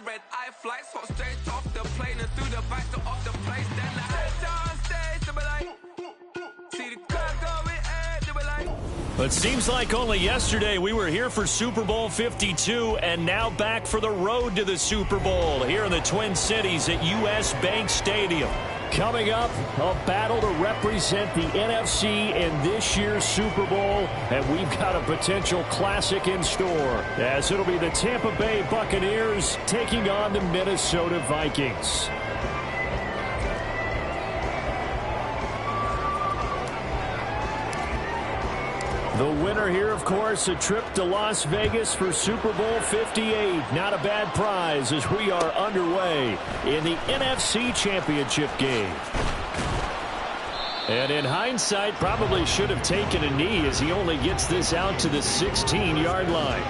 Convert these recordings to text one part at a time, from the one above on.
red eye flights, hot straight off the plane and through the back door of the place. Then like head down stage, they be like, see the crowd going, they be like. It seems like only yesterday we were here for Super Bowl 52 and now back for the road to the Super Bowl here in the Twin Cities at US Bank Stadium. Coming up, a battle to represent the NFC in this year's Super Bowl, and we've got a potential classic in store, as it'll be the Tampa Bay Buccaneers taking on the Minnesota Vikings. The winner here, of course, a trip to Las Vegas for Super Bowl 58. Not a bad prize as we are underway in the NFC Championship game. And in hindsight, probably should have taken a knee as he only gets this out to the 16-yard line.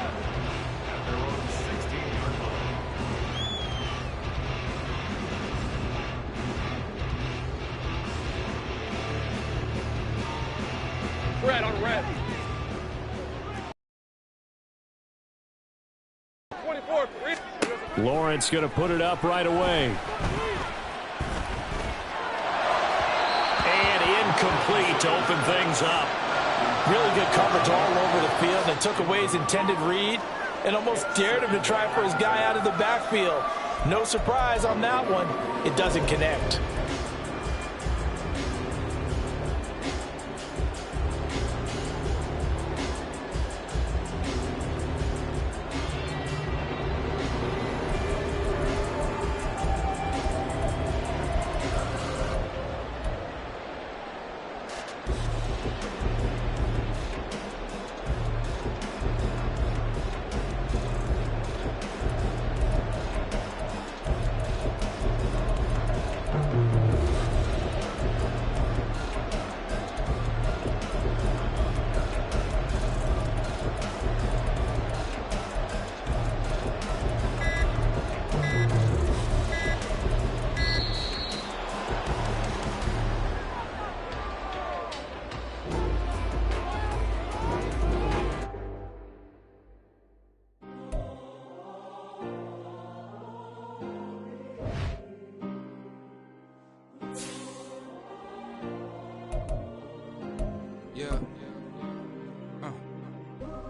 Red on red. 24. Lawrence going to put it up right away. And incomplete to open things up. Really good coverage all over the field and took away his intended read and almost dared him to try for his guy out of the backfield. No surprise on that one. It doesn't connect.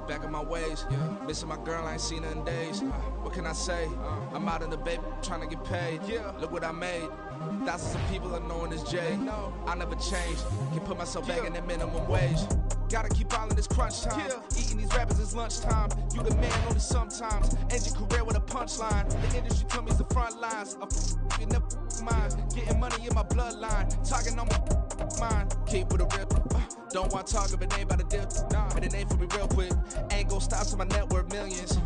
Back in my ways, missing my girl, I ain't seen her in days. What can I say? I'm out in the baby trying to get paid. Look what I made. Thousands of people are knowing this Jay. I never changed. Can put myself back in that minimum wage. Gotta keep all in this crunch time. Eating these rappers is lunchtime. You the man only sometimes. End your career with a punchline. The industry told me it's the front lines. You never mind. Getting money in my bloodline. Talking on my mind. Keep with a real. Don't want to talk if it ain't about a deal. And it ain't for me real quick. Ain't gon' stop till my net worth millions.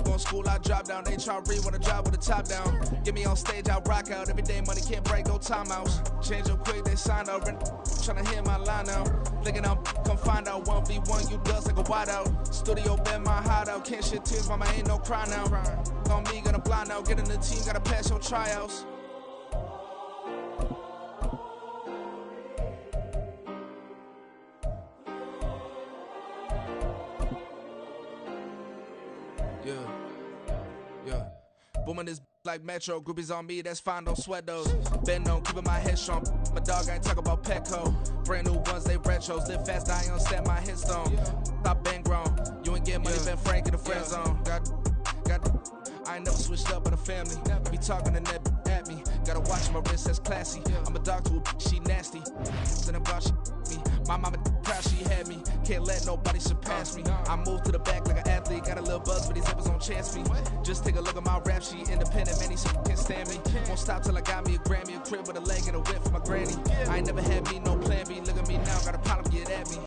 Going school, I drop down. They try to read when I drive with the top down. Get me on stage, I rock out. Every day money can't break, no timeouts. Change up quick, they sign up. Tryna hear my line now. Thinking I'm come find out 1v1, you dust like a wideout. Studio been my hideout. Can't shed tears, mama ain't no cry now. On me, gonna blind out. Get in the team, gotta pass your tryouts. Booming this like Metro, groupies on me, that's fine, don't sweat those. Been on, keeping my head strong. My dog ain't talk about Petco. Brand new ones, they retros. Live fast, I ain't understand my headstone. Stop been grown. You ain't get money, been frank in the friend zone. I ain't never switched up on the family. Be talking to that at me. Gotta watch my wrist, that's classy. I'm a dog to a she nasty. Then about she me. My mama proud she had me. Can't let nobody surpass me. I moved to the back like an athlete. Got a little buzz, but these hippos don't chance me. Just take a look at my rap sheet. Independent, man, these can't stand me. Won't stop till I got me a Grammy, a crib with a leg and a whip for my granny. I ain't never had me no plan B. Look at me now, got a problem, get at me.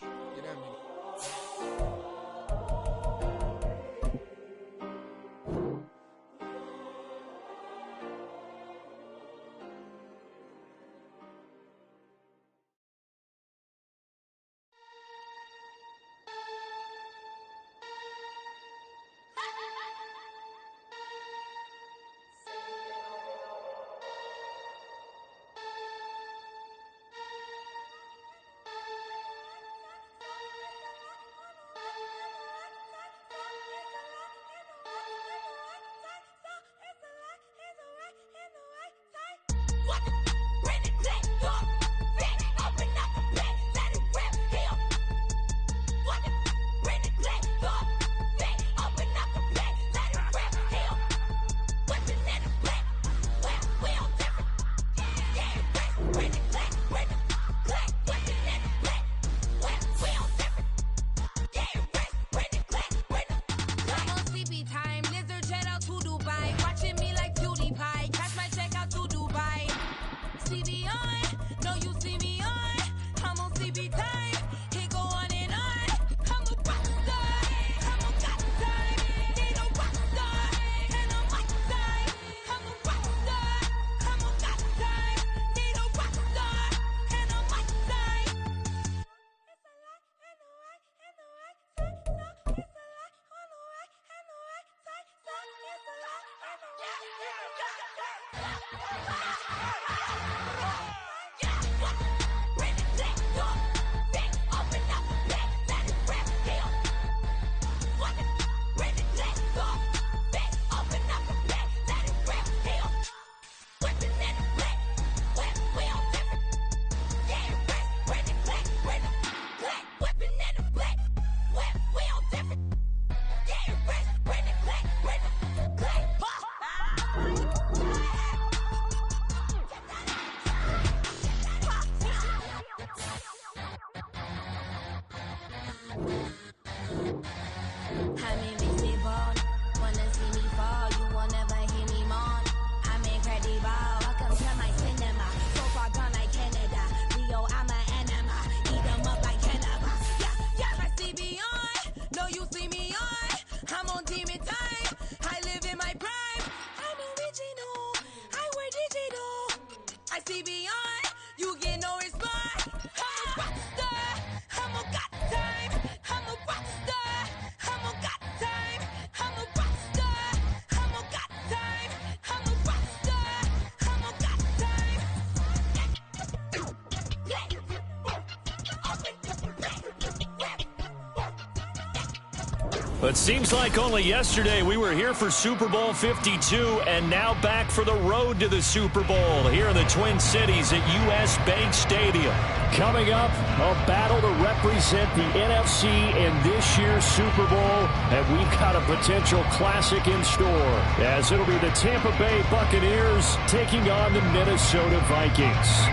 But seems like only yesterday we were here for Super Bowl 52 and now back for the road to the Super Bowl here in the Twin Cities at U.S. Bank Stadium. Coming up, a battle to represent the NFC in this year's Super Bowl, and we've got a potential classic in store, as it'll be the Tampa Bay Buccaneers taking on the Minnesota Vikings.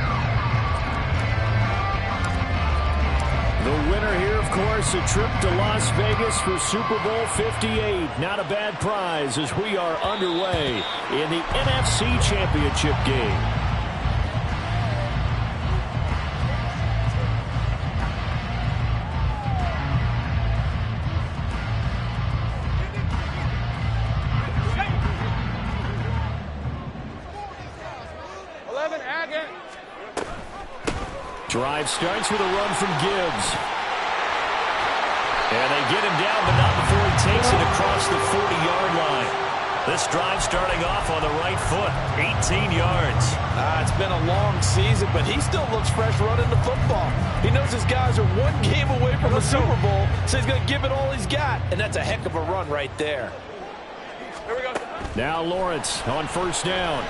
The winner here, of course, a trip to Las Vegas for Super Bowl 58. Not a bad prize as we are underway in the NFC Championship game. Drive starts with a run from Gibbs. And they get him down, but not before he takes it across the 40-yard line. This drive starting off on the right foot, 18 yards. It's been a long season, but he still looks fresh running the football. He knows his guys are one game away from the Super Bowl, so he's going to give it all he's got. And that's a heck of a run right there. Here we go. Now Lawrence on first down.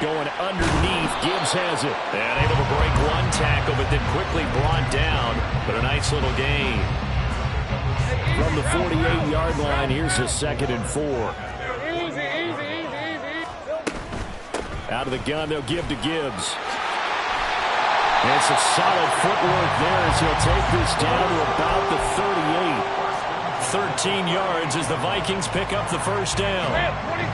Going underneath, Gibbs has it. And able to break one tackle, but then quickly brought down. But a nice little gain. From the 48-yard line, here's a 2nd and 4. Easy. Out of the gun, they'll give to Gibbs. And some solid footwork there as he'll take this down to about the 38. 13 yards as the Vikings pick up the first down. 23.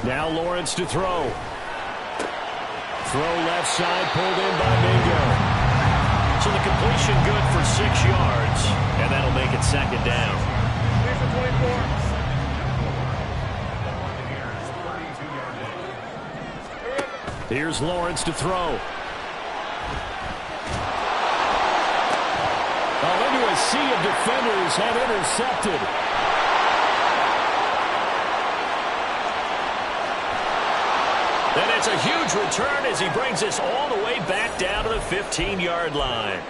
Now Lawrence to throw. Throw left side, pulled in by Mingo. So the completion good for 6 yards, and that'll make it 2nd down. Here's the 24. Here's Lawrence to throw. Oh, into a sea of defenders and intercepted. And it's a huge return as he brings us all the way back down to the 15-yard line.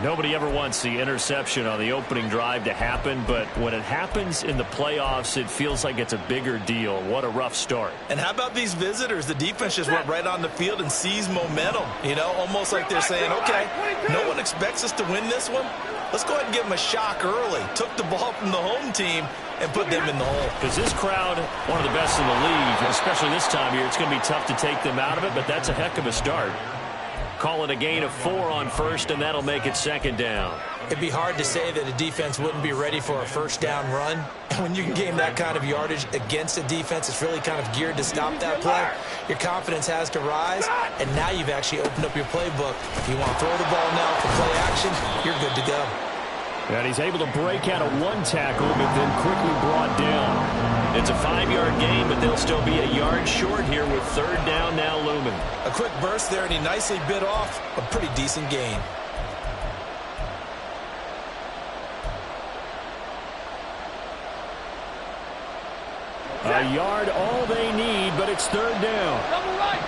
Nobody ever wants the interception on the opening drive to happen, but when it happens in the playoffs, it feels like it's a bigger deal. What a rough start. And how about these visitors? The defense just went right on the field and seized momentum. You know, almost like they're saying, okay, no one expects us to win this one. Let's go ahead and give them a shock early. Took the ball from the home team and put them in the hole. Because this crowd, one of the best in the league, especially this time of year, it's going to be tough to take them out of it, but that's a heck of a start. Call it a gain of 4 on first, and that'll make it second down. It'd be hard to say that a defense wouldn't be ready for a first down run. When you can gain that kind of yardage against a defense, it's really kind of geared to stop that play. Your confidence has to rise, and now you've actually opened up your playbook. If you want to throw the ball now for play action, you're good to go. And he's able to break out of one tackle, but then quickly brought down. It's a 5-yard gain, but they'll still be a yard short here with third down now looming. A quick burst there, and he nicely bit off a pretty decent gain. A yard all they need, but it's third down. Double right.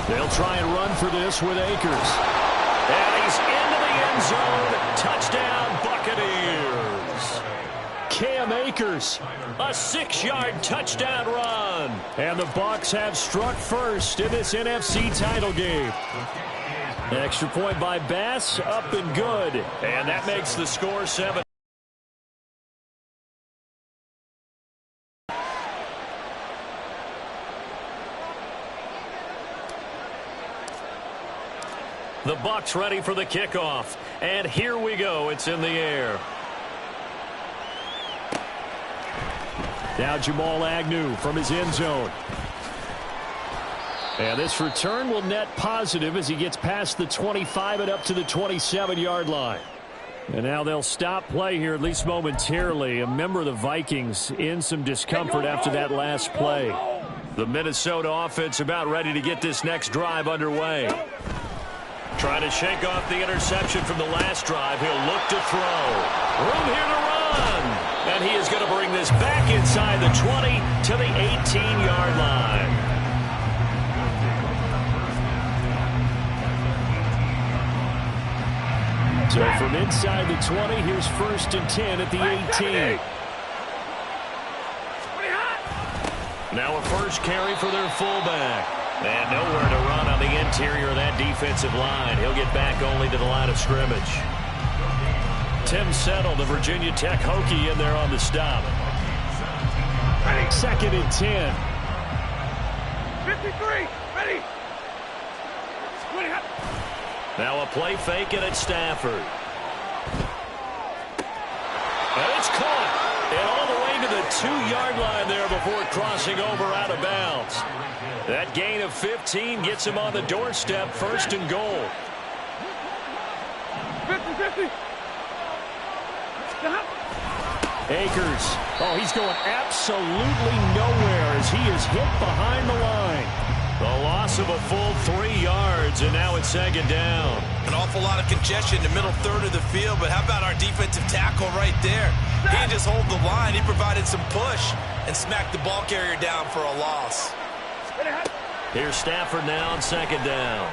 They'll try and run for this with Akers. And he's into the end zone. Touchdown, Buccaneers. Cam Akers, a 6-yard touchdown run. And the Bucs have struck first in this NFC title game. Extra point by Bass, up and good. And that makes the score 7. The Bucs ready for the kickoff. And here we go. It's in the air. Now Jamal Agnew from his end zone. And this return will net positive as he gets past the 25 and up to the 27-yard line. And now they'll stop play here, at least momentarily. A member of the Vikings in some discomfort after that last play. The Minnesota offense about ready to get this next drive underway. Trying to shake off the interception from the last drive. He'll look to throw. Room here to run. And he is going to bring this back inside the 20 to the 18-yard line. So from inside the 20, here's 1st and 10 at the 18. Now a first carry for their fullback. And nowhere to run on the interior of that defensive line. He'll get back only to the line of scrimmage. Tim Settle, the Virginia Tech Hokie, in there on the stop. 2nd and 10. 53. Ready. Now a play fake, and it's Stafford. And it's caught. And all the way to the 2-yard line there before crossing over out of bounds. That gain of 15 gets him on the doorstep, 1st and goal. 50-50. Akers. Oh, he's going absolutely nowhere as he is hit behind the line. The loss of a full 3 yards, and now it's 2nd down. An awful lot of congestion in the middle third of the field, but how about our defensive tackle right there? He didn't just hold the line. He provided some push and smacked the ball carrier down for a loss. Here's Stafford now on 2nd down.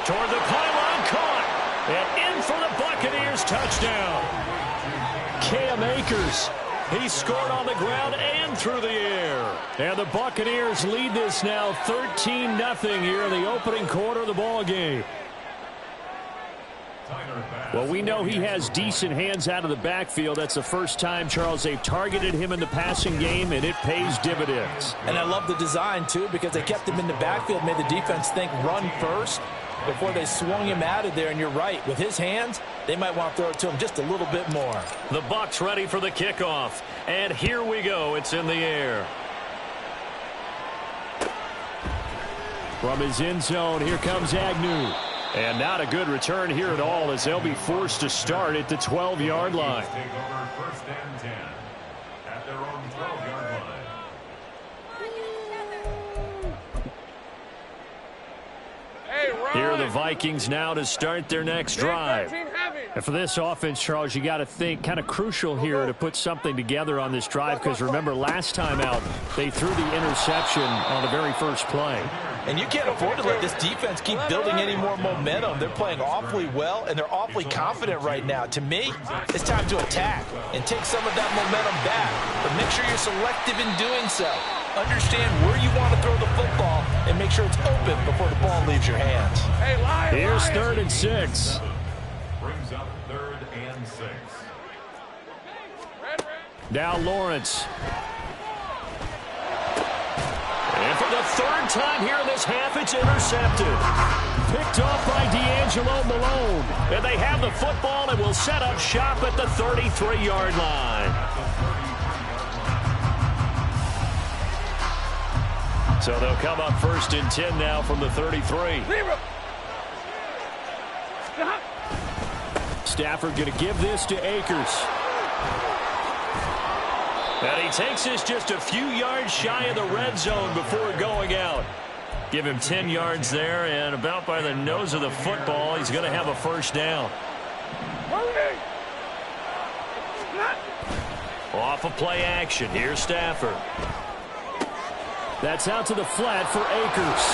Toward the pylon, caught. And in for the Buccaneers, touchdown. Cam Akers. He scored on the ground and through the air. And the Buccaneers lead this now 13-0 here in the opening quarter of the ball game. Well, we know he has decent hands out of the backfield. That's the first time, Charles, they've targeted him in the passing game, and it pays dividends. And I love the design, too, because they kept him in the backfield, made the defense think run first before they swung him out of there. And you're right, with his hands, they might want to throw it to him just a little bit more. The Bucs ready for the kickoff. And here we go. It's in the air. From his end zone, here comes Agnew. And not a good return here at all as they'll be forced to start at the 12-yard line. Take over 1st and 10 at their own 12-yard line. Hey, Ryan. Here are the Vikings now to start their next drive. 13 heavy. And for this offense, Charles, you got to think kind of crucial here to put something together on this drive, because remember last time out they threw the interception on the very first play. And you can't afford to let this defense keep building any more momentum. They're playing awfully well, and they're awfully confident right now. To me, it's time to attack and take some of that momentum back. But make sure you're selective in doing so. Understand where you want to throw the football and make sure it's open before the ball leaves your hands. Here's 3rd and 6. Brings up 3rd and 6. Now Lawrence. And for the 3rd time here in this half, it's intercepted. Picked off by D'Angelo Malone. And they have the football and will set up shop at the 33-yard line. So they'll come up 1st and 10 now from the 33. Stafford going to give this to Akers. And he takes this just a few yards shy of the red zone before going out. Give him 10 yards there, and about by the nose of the football, he's going to have a 1st down. Off of play action. Here's Stafford. That's out to the flat for Akers.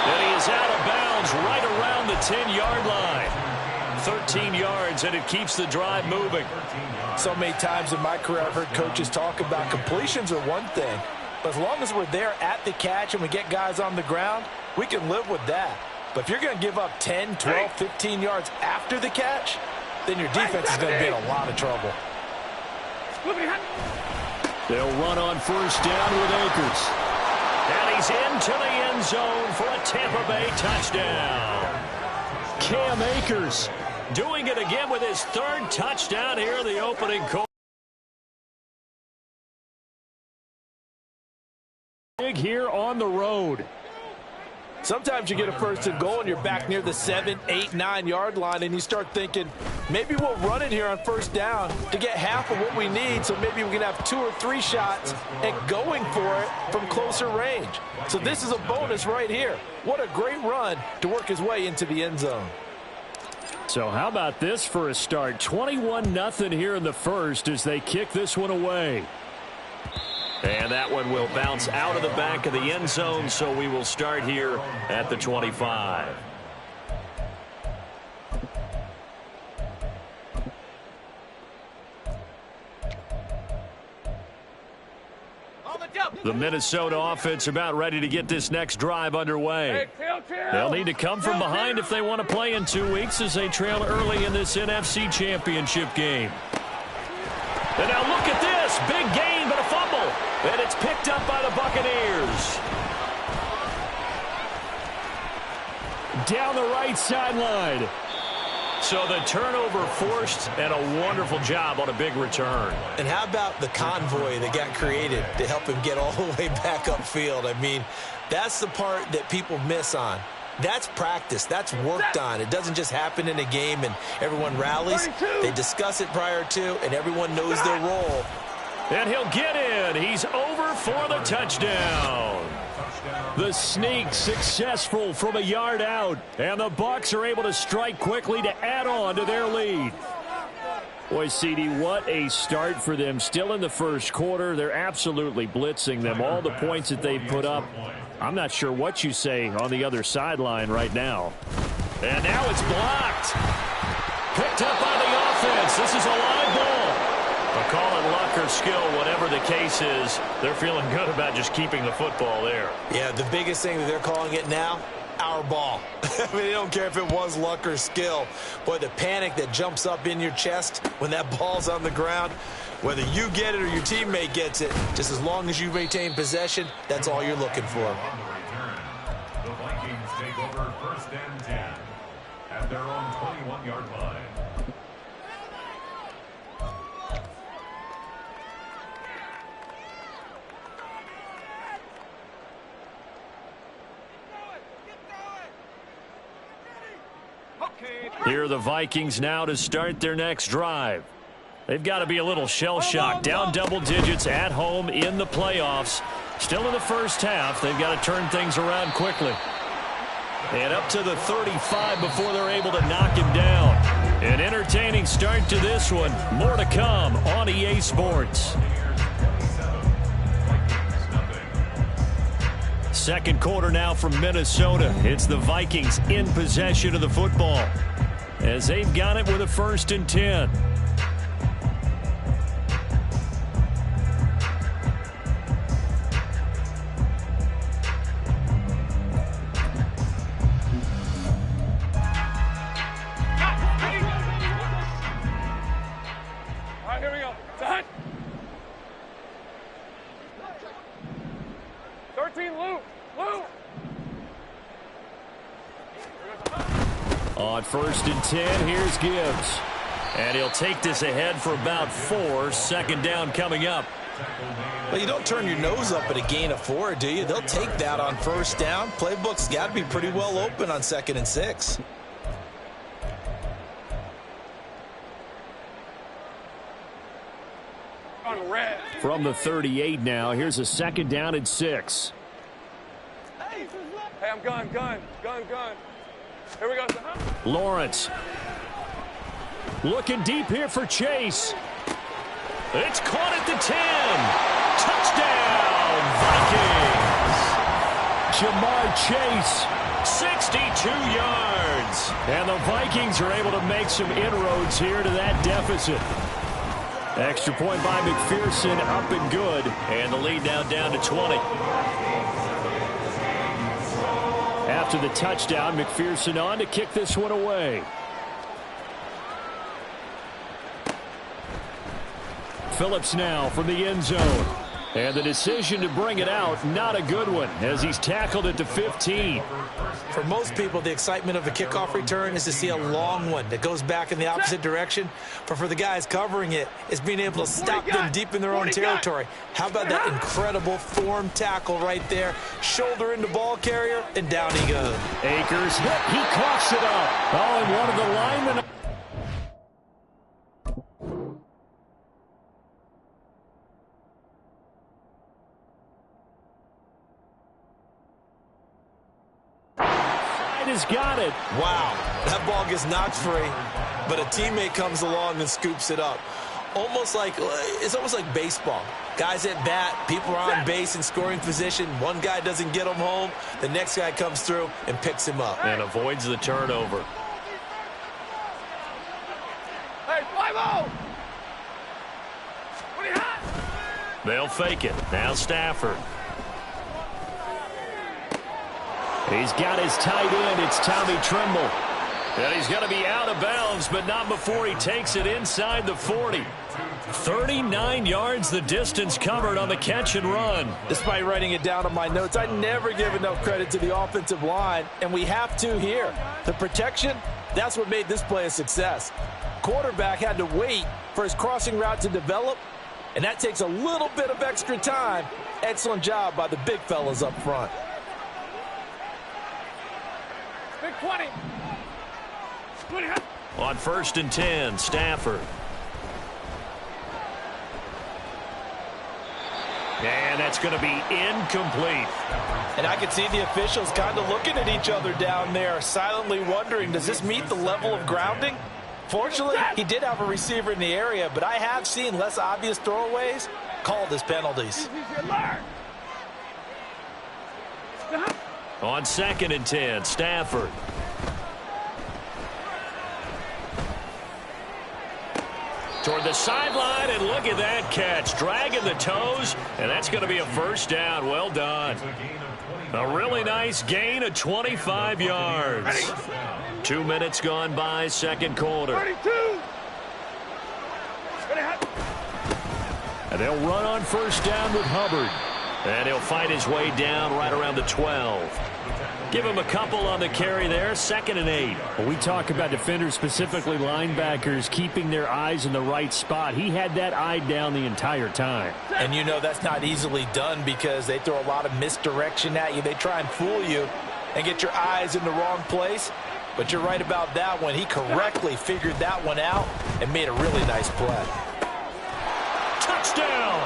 And he is out of bounds right around the 10-yard line. 13 yards, and it keeps the drive moving. So many times in my career I've heard coaches talk about completions are one thing, but as long as we're there at the catch and we get guys on the ground, we can live with that. But if you're going to give up 10, 12, 15 yards after the catch, then your defense is going to be in a lot of trouble. They'll run on 1st down with Akers. And he's into the end zone for a Tampa Bay touchdown. Cam Akers doing it again with his 3rd touchdown here in the opening quarter. Big here on the road. Sometimes you get a 1st and goal and you're back near the 7, 8, 9-yard line, and you start thinking, maybe we'll run it here on 1st down to get half of what we need, so maybe we can have 2 or 3 shots at going for it from closer range. So this is a bonus right here. What a great run to work his way into the end zone. So how about this for a start? 21-0 here in the 1st as they kick this one away. And that one will bounce out of the back of the end zone, so we will start here at the 25. The Minnesota offense about ready to get this next drive underway. They'll need to come from behind if they want to play in 2 weeks as they trail early in this NFC Championship game. And now look at this. Big gain, but a fumble. And it's picked up by the Buccaneers. Down the right sideline. So the turnover forced, and a wonderful job on a big return. And how about the convoy that got created to help him get all the way back upfield? I mean, that's the part that people miss on. That's practice. That's worked on. It doesn't just happen in a game and everyone rallies. They discuss it prior to, and everyone knows their role. And he'll get in. He's over for the touchdown. The sneak successful from a yard out. And the Bucs are able to strike quickly to add on to their lead. Boy, CD, what a start for them. Still in the 1st quarter. They're absolutely blitzing them. All the points that they put up, I'm not sure what you say on the other sideline right now. And now it's blocked. Picked up by the offense. This is a live ball. But call it luck or skill, whatever the case is, they're feeling good about just keeping the football there. Yeah, the biggest thing that they're calling it now, our ball. I mean, they don't care if it was luck or skill. Boy, the panic that jumps up in your chest when that ball's on the ground, whether you get it or your teammate gets it, just as long as you maintain possession, that's all you're looking for. On the return, the Vikings take over 1st and 10 at their own 21-yard line. Here are the Vikings now to start their next drive. They've got to be a little shell-shocked. Down double digits at home in the playoffs. Still in the 1st half. They've got to turn things around quickly. And up to the 35 before they're able to knock him down. An entertaining start to this one. More to come on EA Sports. Second quarter now from Minnesota. It's the Vikings in possession of the football as they've got it with a 1st and 10. All right, here we go. Done. 13, Lou. Lou. On 1st and 10, here's Gibbs. And he'll take this ahead for about 4. Second down coming up. Well, you don't turn your nose up at a gain of 4, do you? They'll take that on 1st down. Playbook's got to be pretty well open on 2nd and 6. On red. From the 38 now, here's a 2nd down and 6. Hey, I'm gun. Here we go. Lawrence. Looking deep here for Chase. It's caught at the 10. Touchdown, Vikings. Jamar Chase, 62 yards. And the Vikings are able to make some inroads here to that deficit. Extra point by McPherson, up and good. And the lead now down to 20. After the touchdown, McPherson on to kick this one away. Phillips now from the end zone. And the decision to bring it out, not a good one, as he's tackled at the 15. For most people, the excitement of the kickoff return is to see a long one that goes back in the opposite direction. But for the guys covering it, it's being able to stop them deep in their own territory. How about that incredible form tackle right there? Shoulder into ball carrier, and down he goes. Akers hit. He coughs it up. Oh, and one of the linemen. Has got it. Wow, that ball gets knocked free, but a teammate comes along and scoops it up. It's almost like baseball. Guys at bat, people are on base in scoring position. One guy doesn't get him home. The next guy comes through and picks him up. And avoids the turnover. Hey, 5-0. What do you have? They'll fake it. Now Stafford. He's got his tight end. It's Tommy Tremble. And he's going to be out of bounds, but not before he takes it inside the 40. 39 yards the distance covered on the catch and run. Despite writing it down on my notes, I never give enough credit to the offensive line, and we have to here. The protection, that's what made this play a success. Quarterback had to wait for his crossing route to develop, and that takes a little bit of extra time. Excellent job by the big fellas up front. Big 20. On 1st and 10, Stafford. And that's going to be incomplete. And I could see the officials kind of looking at each other down there, silently wondering, does this meet the level of grounding? Fortunately, he did have a receiver in the area, but I have seen less obvious throwaways called as penalties. On 2nd and 10, Stafford. Toward the sideline, and look at that catch. Dragging the toes, and that's going to be a 1st down. Well done. A really nice gain of 25 yards. 2 minutes gone by, 2nd quarter. 32. And they'll run on 1st down with Hubbard. And he'll fight his way down right around the 12. Give him a couple on the carry there. 2nd and 8. Well, we talk about defenders, specifically linebackers, keeping their eyes in the right spot. He had that eye down the entire time. And you know that's not easily done because they throw a lot of misdirection at you. They try and fool you and get your eyes in the wrong place. But you're right about that one. He correctly figured that one out and made a really nice play. Touchdown!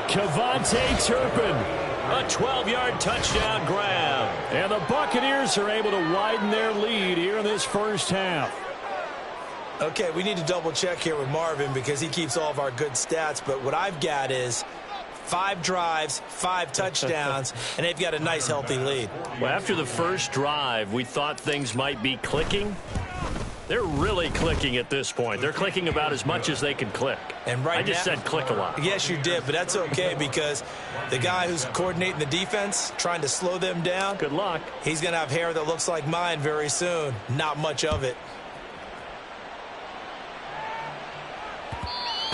Kevontae Turpin. A 12-yard touchdown grab. And the Buccaneers are able to widen their lead here in this 1st half. Okay, we need to double check here with Marvin because he keeps all of our good stats. But what I've got is 5 drives, 5 touchdowns, and they've got a nice, healthy lead. Well, after the first drive, we thought things might be clicking. They're really clicking at this point. They're clicking about as much as they can click. And right I just said click a lot. Yes, you did, but that's okay because the guy who's coordinating the defense, trying to slow them down. Good luck. He's going to have hair that looks like mine very soon. Not much of it.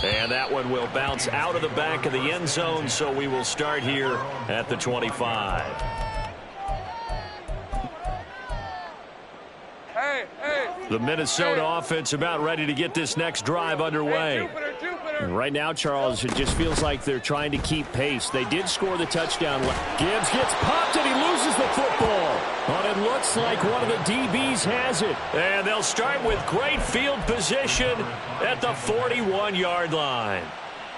And that one will bounce out of the back of the end zone, so we will start here at the 25. Hey. The Minnesota offense about ready to get this next drive underway. Jupiter. Right now, Charles, it just feels like they're trying to keep pace. They did score the touchdown. Gibbs gets popped and he loses the football. But it looks like one of the DBs has it. And they'll start with great field position at the 41-yard line.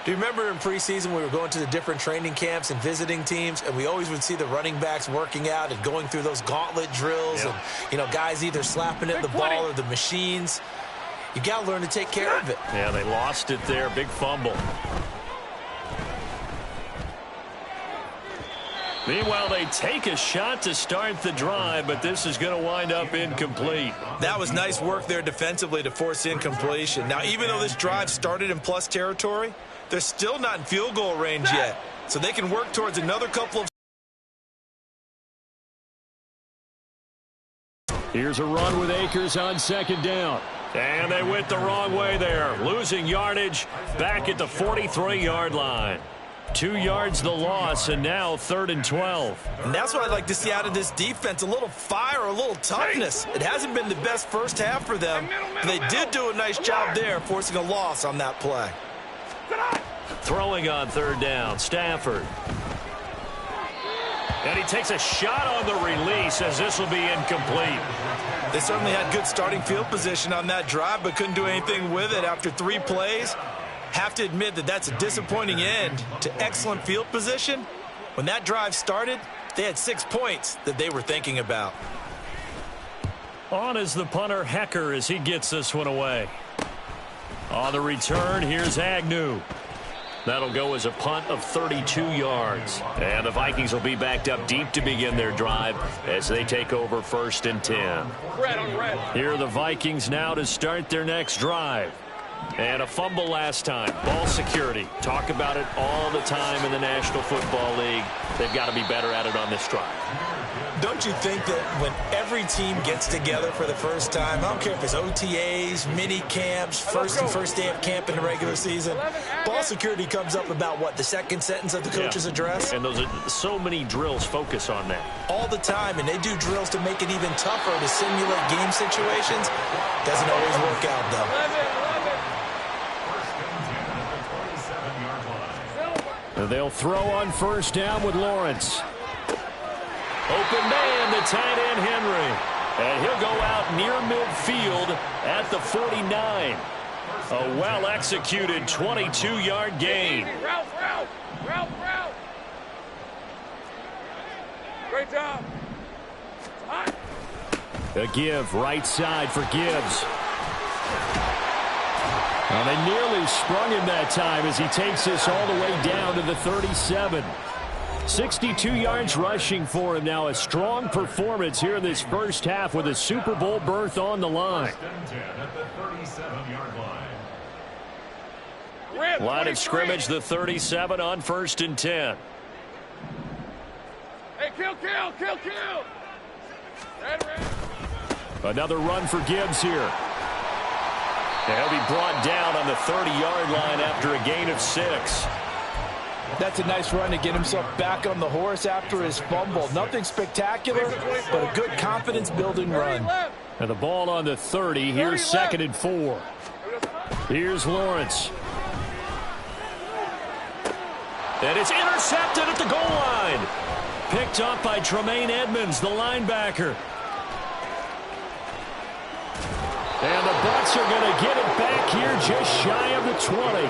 Do you remember in preseason we were going to the different training camps and visiting teams, and we always would see the running backs working out and going through those gauntlet drills and, you know, guys either slapping at the ball or the machines. You got to learn to take care of it. Yeah, they lost it there. Big fumble. Meanwhile, they take a shot to start the drive, but this is going to wind up incomplete. That was nice work there defensively to force incompletion. Now, even though this drive started in plus territory, they're still not in field goal range yet. So they can work towards another couple of... Here's a run with Akers on second down. And they went the wrong way there, losing yardage back at the 43-yard line. 2 yards the loss, and now 3rd and 12. And that's what I'd like to see out of this defense, a little fire, a little toughness. It hasn't been the best first half for them, but they did do a nice job there, forcing a loss on that play. Throwing on 3rd down, Stafford. And he takes a shot on the release as this will be incomplete. They certainly had good starting field position on that drive, but couldn't do anything with it after 3 plays. Have to admit that that's a disappointing end to excellent field position. When that drive started, they had 6 points that they were thinking about. On is the punter, Hecker, as he gets this one away. On the return, here's Agnew. That'll go as a punt of 32 yards. And the Vikings will be backed up deep to begin their drive as they take over 1st and 10. Here are the Vikings now to start their next drive. And a fumble last time. Ball security. Talk about it all the time in the National Football League. They've got to be better at it on this drive. Don't you think that when every team gets together for the first time, I don't care if it's OTAs, mini camps, first day of camp in the regular season, ball security comes up about what, the second sentence of the coach's address? And those are so many drills focus on that. All the time, and they do drills to make it even tougher to simulate game situations. Doesn't always work out, though. They'll throw on 1st down with Lawrence. Open man, the tight end, Henry. And he'll go out near midfield at the 49. A well-executed 22-yard gain. Route. Great job. A give, right side for Gibbs. Well, they nearly sprung him that time as he takes this all the way down to the 37. 62 yards rushing for him now. A strong performance here in this first half with a Super Bowl berth on the line. Line of scrimmage, the 37 on 1st and 10. Hey, kill. Red. Another run for Gibbs here. He'll be brought down on the 30-yard line after a gain of 6. That's a nice run to get himself back on the horse after his fumble. Nothing spectacular, but a good confidence-building run. And the ball on the 30. Here's 2nd and 4. Here's Lawrence. And it's intercepted at the goal line. Picked up by Tremaine Edmonds, the linebacker. And the Bucs are going to get it back here just shy of the 20.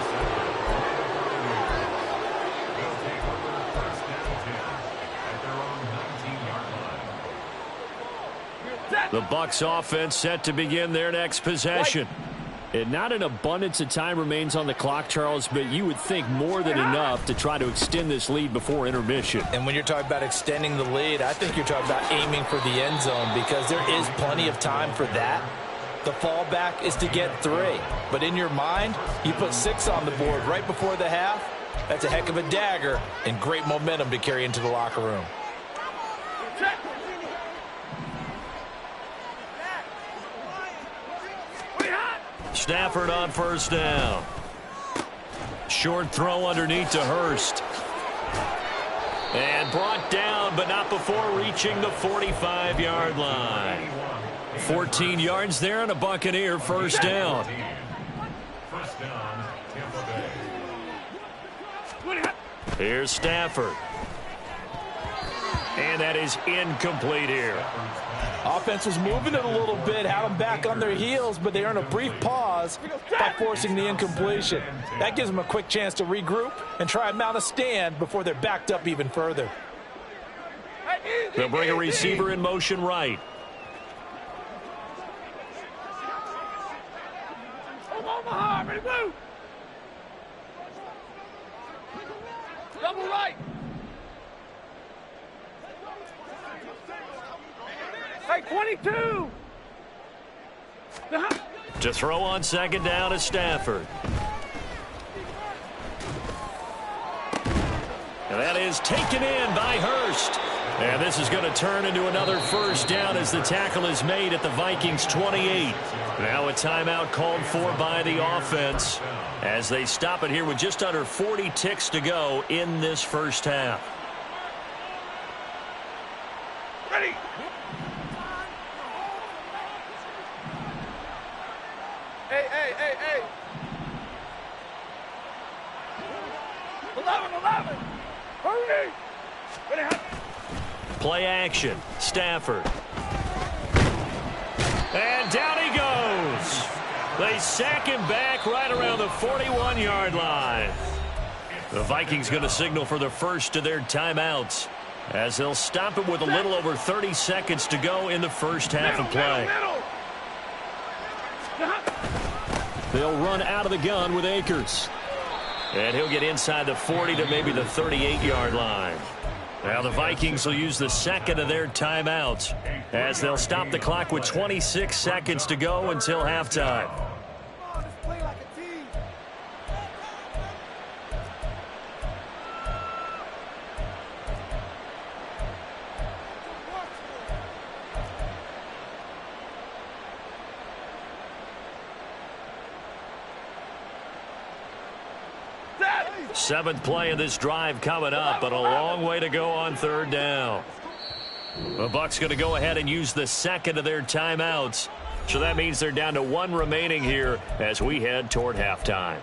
The Bucs offense set to begin their next possession. And not an abundance of time remains on the clock, Charles, but you would think more than enough to try to extend this lead before intermission. And when you're talking about extending the lead, I think you're talking about aiming for the end zone because there is plenty of time for that. The fallback is to get 3. But in your mind, you put 6 on the board right before the half. That's a heck of a dagger and great momentum to carry into the locker room. Stafford on first down. Short throw underneath to Hurst. And brought down, but not before reaching the 45-yard line. 14 yards there and a Buccaneer first down. First down, Tampa Bay. Here's Stafford. And that is incomplete here. Offense was moving it a little bit, had them back on their heels, but they earn a brief pause by forcing the incompletion. That gives them a quick chance to regroup and try and mount a stand before they're backed up even further. They'll bring a receiver in motion right. Omaha, ready to move. Double right. Hey, 22. To throw on second down is Stafford. And that is taken in by Hurst. And this is going to turn into another first down as the tackle is made at the Vikings 28. Now a timeout called for by the offense as they stop it here with just under 40 ticks to go in this first half. Ready. Hey. 11. Hurry. Ready. Play action. Stafford. And down he goes. They sack him back right around the 41-yard line. The Vikings going to signal for the first of their timeouts as they'll stop it with a little over 30 seconds to go in the first half of play. They'll run out of the gun with Akers. And he'll get inside the 40 to maybe the 38-yard line. Now the Vikings will use the second of their timeouts as they'll stop the clock with 26 seconds to go until halftime. Seventh play of this drive coming up, but a long way to go on third down. The Bucs going to go ahead and use the second of their timeouts. So that means they're down to 1 remaining here as we head toward halftime.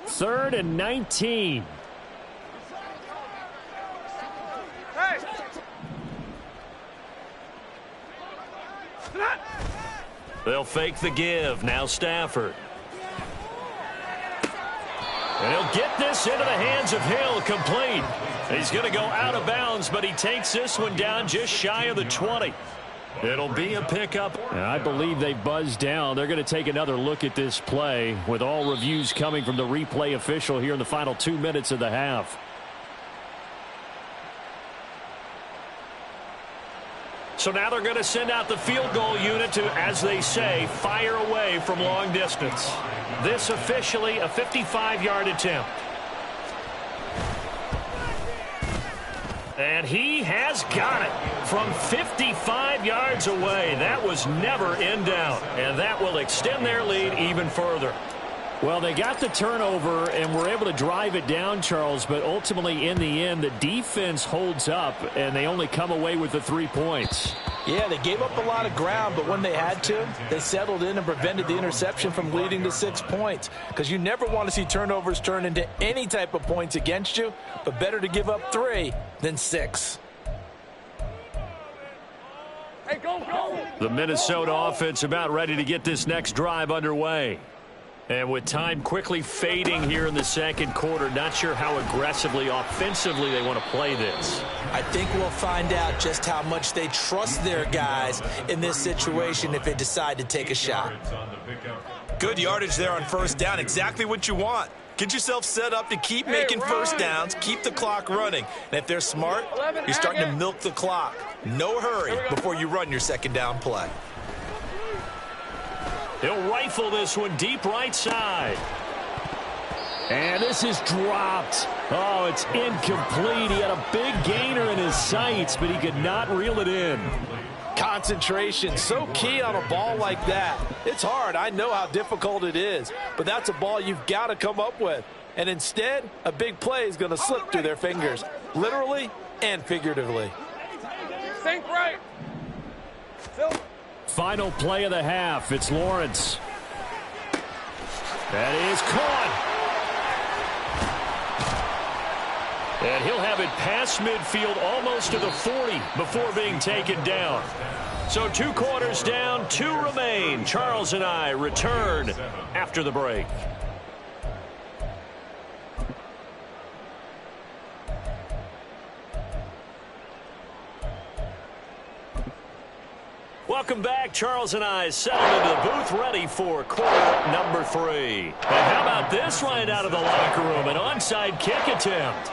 Third and 19. They'll fake the give. Now Stafford. And he'll get this into the hands of Hill, complete. He's going to go out of bounds, but he takes this one down just shy of the 20. It'll be a pickup. And I believe they buzzed down. They're going to take another look at this play with all reviews coming from the replay official here in the final 2 minutes of the half. So now they're going to send out the field goal unit to, as they say, fire away from long distance. This officially a 55-yard attempt. And he has got it from 55 yards away. That was never in doubt. And that will extend their lead even further. Well, they got the turnover and were able to drive it down, Charles, but ultimately in the end, the defense holds up and they only come away with the 3 points. Yeah, they gave up a lot of ground, but when they had to, they settled in and prevented the interception from leading to 6 points. Because you never want to see turnovers turn into any type of points against you, but better to give up 3 than 6. Hey, go. The Minnesota offense about ready to get this next drive underway. And with time quickly fading here in the second quarter, not sure how aggressively, offensively they want to play this. I think we'll find out just how much they trust their guys in this situation if they decide to take a shot. Good yardage there on first down. Exactly what you want. Get yourself set up to keep making first downs, keep the clock running. And if they're smart, you're starting to milk the clock. No hurry before you run your second down play. He'll rifle this one deep right side. And this is dropped. Oh, it's incomplete. He had a big gainer in his sights, but he could not reel it in. Concentration, so key on a ball like that. It's hard. I know how difficult it is, but that's a ball you've got to come up with. And instead, a big play is going to slip through their fingers, literally and figuratively. Think right. Final play of the half. It's Lawrence. That is caught. And he'll have it past midfield almost to the 40 before being taken down. So 2 quarters down, 2 remain. Charles and I return after the break. Welcome back. Charles and I settled into the booth ready for quarter number 3. And how about this right out of the locker room? An onside kick attempt.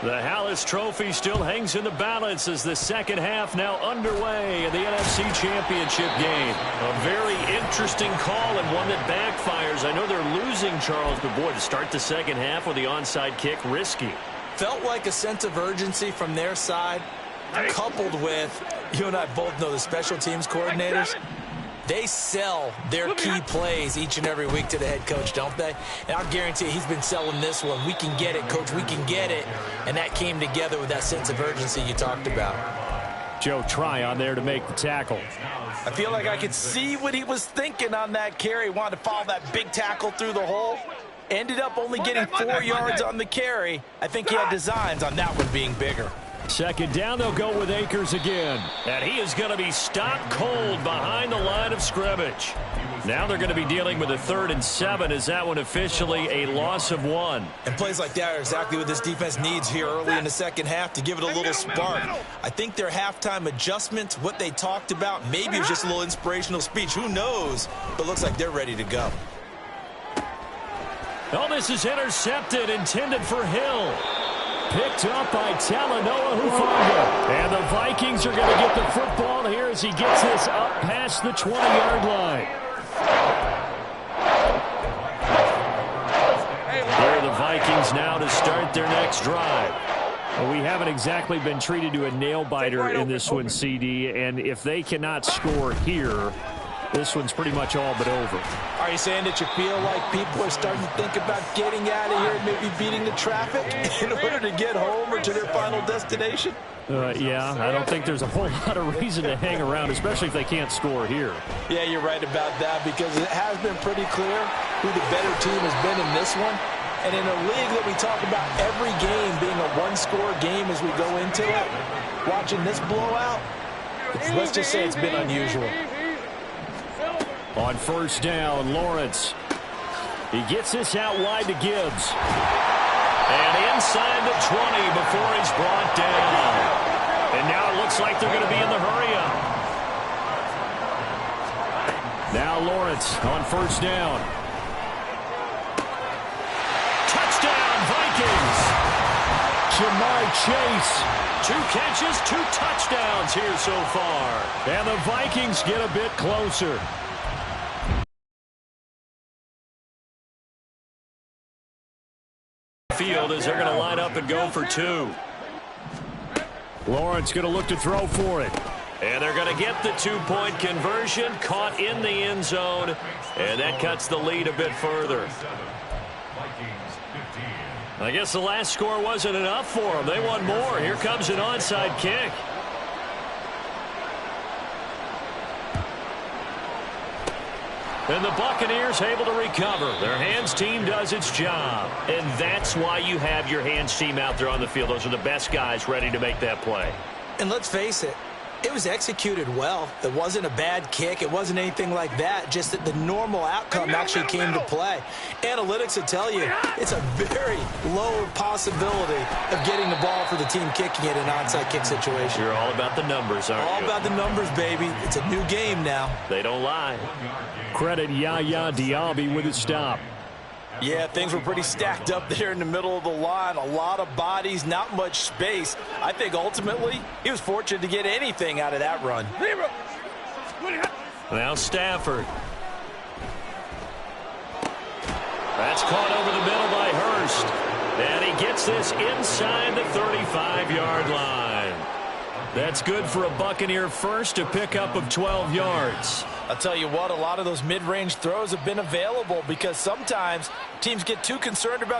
The Hallis Trophy still hangs in the balance as the second half now underway in the NFC Championship game. A very interesting call and one that backfires. I know they're losing, Charles, but boy, to start the second half with the onside kick, risky. Felt like a sense of urgency from their side, coupled with, you and I both know the special teams coordinators, they sell their key plays each and every week to the head coach, don't they? And I'll guarantee you he's been selling this one. We can get it, coach, we can get it. And that came together with that sense of urgency you talked about. Joe Tryon there to make the tackle. I feel like I could see what he was thinking on that carry. Wanted to follow that big tackle through the hole. Ended up only getting 4 yards on the carry. I think he had designs on that one being bigger. Second down, they'll go with Akers again. And he is going to be stopped cold behind the line of scrimmage. Now they're going to be dealing with a 3rd and 7 as that one officially a loss of 1. And plays like that are exactly what this defense needs here early in the second half to give it a little spark. I think their halftime adjustment, what they talked about, maybe it was just a little inspirational speech. Who knows? But looks like they're ready to go. Oh, this is intercepted, intended for Hill. Picked up by Talanoa Hufanga. And the Vikings are going to get the football here as he gets this up past the 20-yard line. Here are the Vikings now to start their next drive. Well, we haven't exactly been treated to a nail-biter in this one, CD, and if they cannot score here, this one's pretty much all but over. Are you saying that you feel like people are starting to think about getting out of here and maybe beating the traffic in order to get home or to their final destination? Yeah, I don't think there's a whole lot of reason to hang around, especially if they can't score here. Yeah, you're right about that because it has been pretty clear who the better team has been in this one. And in a league that we talk about every game being a one-score game as we go into it, watching this blowout, let's just say it's been unusual. On first down, Lawrence. He gets this out wide to Gibbs. And inside the 20 before he's brought down. And now it looks like they're going to be in the hurry-up. Now Lawrence on first down. Touchdown, Vikings. Jamar Chase. 2 catches, 2 touchdowns here so far. And the Vikings get a bit closer. Field as they're going to line up and go for 2. Lawrence going to look to throw for it. And they're going to get the 2-point conversion, caught in the end zone, and that cuts the lead a bit further. I guess the last score wasn't enough for them. They want more. Here comes an onside kick. And the Buccaneers able to recover. Their hands team does its job. And that's why you have your hands team out there on the field. Those are the best guys ready to make that play. And let's face it, It was executed well. It wasn't a bad kick. It wasn't anything like that. Just that the normal outcome actually came to play. Analytics will tell you it's a very low possibility of getting the ball for the team kicking it in an onside kick situation. You're all about the numbers, aren't you? All about the numbers, baby. It's a new game now. They don't lie. Credit Yaya Diaby with a stop. Yeah, things were pretty stacked up there in the middle of the line. A lot of bodies, not much space. I think ultimately he was fortunate to get anything out of that run. Now Stafford. That's caught over the middle by Hurst. And he gets this inside the 35-yard line. That's good for a Buccaneer first, a pickup of 12 yards. I'll tell you what, a lot of those mid-range throws have been available because sometimes teams get too concerned about